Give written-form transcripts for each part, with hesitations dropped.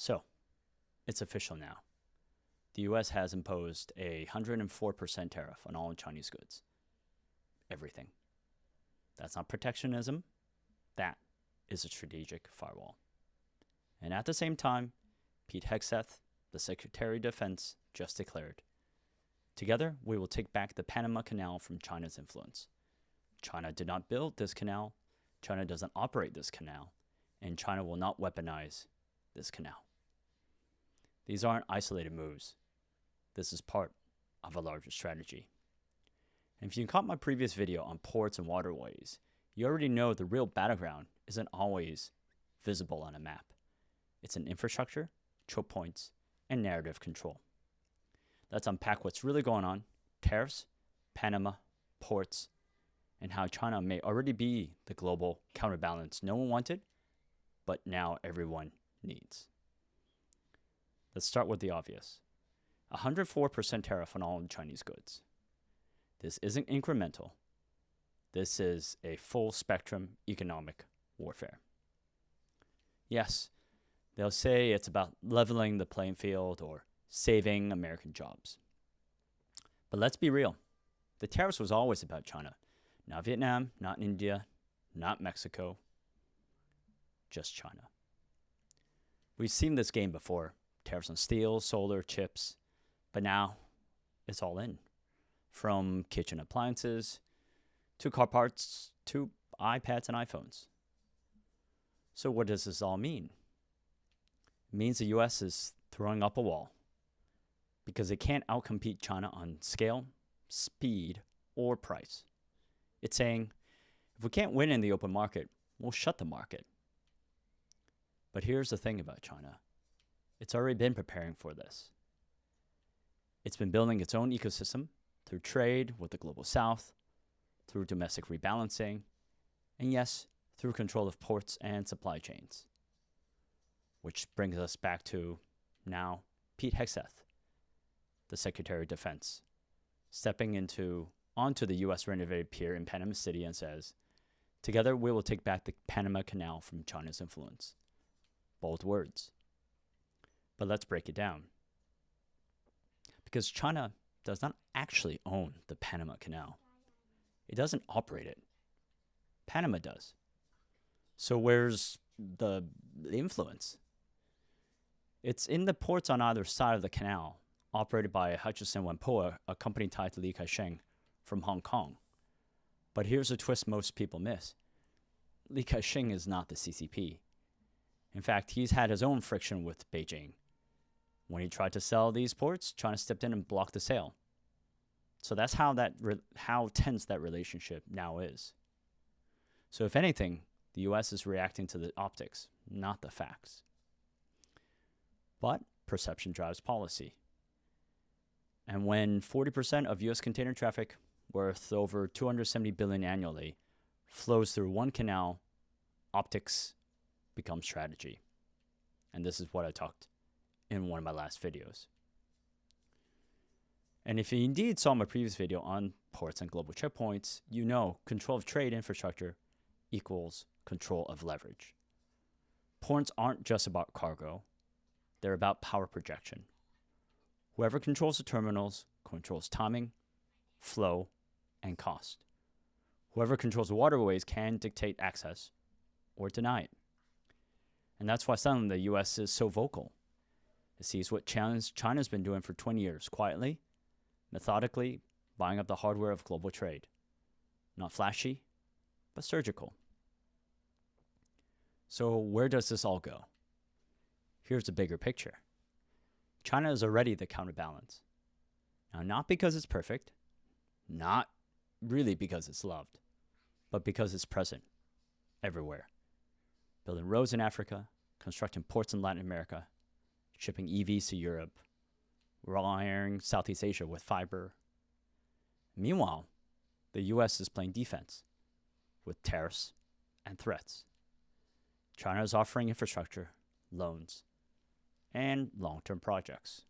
So, it's official now. The US has imposed a 104% tariff on all Chinese goods. Everything. That's not protectionism. That is a strategic firewall. And at the same time, Pete Hegseth, the Secretary of Defense, just declared, "Together, we will take back the Panama Canal from China's influence. China did not build this canal, China doesn't operate this canal, and China will not weaponize this canal." These aren't isolated moves. This is part of a larger strategy. And if you caught my previous video on ports and waterways, you already know the real battleground isn't always visible on a map. It's in infrastructure, choke points, and narrative control. Let's unpack what's really going on, tariffs, Panama, ports, and how China may already be the global counterbalance no one wanted, but now everyone needs. Let's start with the obvious. 104% tariff on all Chinese goods. This isn't incremental. This is a full spectrum economic warfare. Yes, they'll say it's about leveling the playing field or saving American jobs. But let's be real. The tariffs was always about China. Not Vietnam, not India, not Mexico. Just China. We've seen this game before. Tariffs on steel, solar, chips. But now, it's all in. From kitchen appliances, to car parts, to iPads and iPhones. So what does this all mean? It means the US is throwing up a wall because it can't outcompete China on scale, speed, or price. It's saying, if we can't win in the open market, we'll shut the market. But here's the thing about China. It's already been preparing for this. It's been building its own ecosystem through trade with the global south, through domestic rebalancing, and yes, through control of ports and supply chains. Which brings us back to, now, Pete Hegseth, the Secretary of Defense, stepping onto the U.S. renovated pier in Panama City and says, "Together we will take back the Panama Canal from China's influence." Bold words. But let's break it down. Because China does not actually own the Panama Canal. It doesn't operate it. Panama does. So where's the influence? It's in the ports on either side of the canal, operated by Hutchison Whampoa, a company tied to Ka-shing from Hong Kong. But here's a twist most people miss. Ka-shing is not the CCP. In fact, he's had his own friction with Beijing. When he tried to sell these ports, China stepped in and blocked the sale. So that's how tense that relationship now is. So if anything, the US is reacting to the optics, not the facts. But perception drives policy. And when 40% of US container traffic, worth over $270 billion annually, flows through one canal, optics becomes strategy. And this is what I talked in one of my last videos. And if you indeed saw my previous video on ports and global checkpoints, you know control of trade infrastructure equals control of leverage. Ports aren't just about cargo. They're about power projection. Whoever controls the terminals controls timing, flow, and cost. Whoever controls the waterways can dictate access or deny it. And that's why suddenly the US is so vocal. It sees what China's been doing for 20 years, quietly, methodically, buying up the hardware of global trade. Not flashy, but surgical. So where does this all go? Here's the bigger picture. China is already the counterbalance. Now, not because it's perfect, not really because it's loved, but because it's present everywhere. Building roads in Africa, constructing ports in Latin America, shipping EVs to Europe, wiring Southeast Asia with fiber. Meanwhile, the US is playing defense with tariffs and threats. China is offering infrastructure, loans, and long-term projects.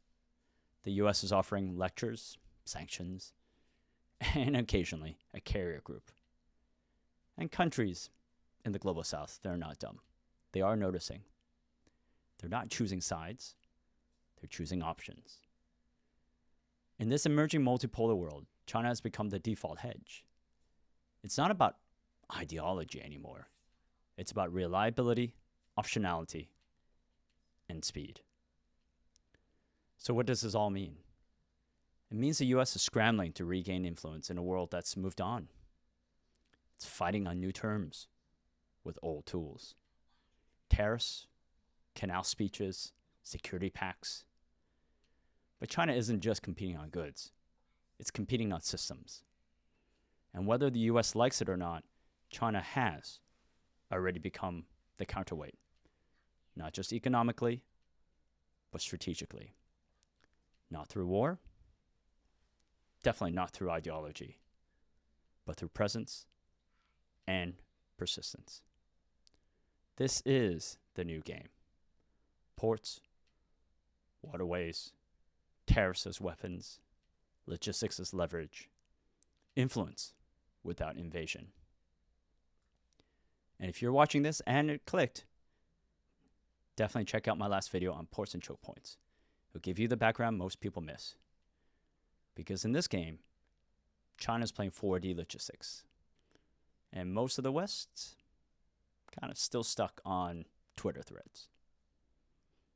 The US is offering lectures, sanctions, and occasionally a carrier group. And countries in the global south, they're not dumb. They are noticing. They're not choosing sides, they're choosing options. In this emerging multipolar world, China has become the default hedge. It's not about ideology anymore. It's about reliability, optionality, and speed. So what does this all mean? It means the US is scrambling to regain influence in a world that's moved on. It's fighting on new terms with old tools. Tariffs, canal speeches, security pacts. But China isn't just competing on goods. It's competing on systems. And whether the US likes it or not, China has already become the counterweight, not just economically, but strategically. Not through war, definitely not through ideology, but through presence and persistence. This is the new game. Ports, waterways, tariffs as weapons, logistics as leverage, influence without invasion. And if you're watching this and it clicked, definitely check out my last video on ports and choke points. It'll give you the background most people miss. Because in this game, China's playing 4D logistics. And most of the West kind of still stuck on Twitter threads.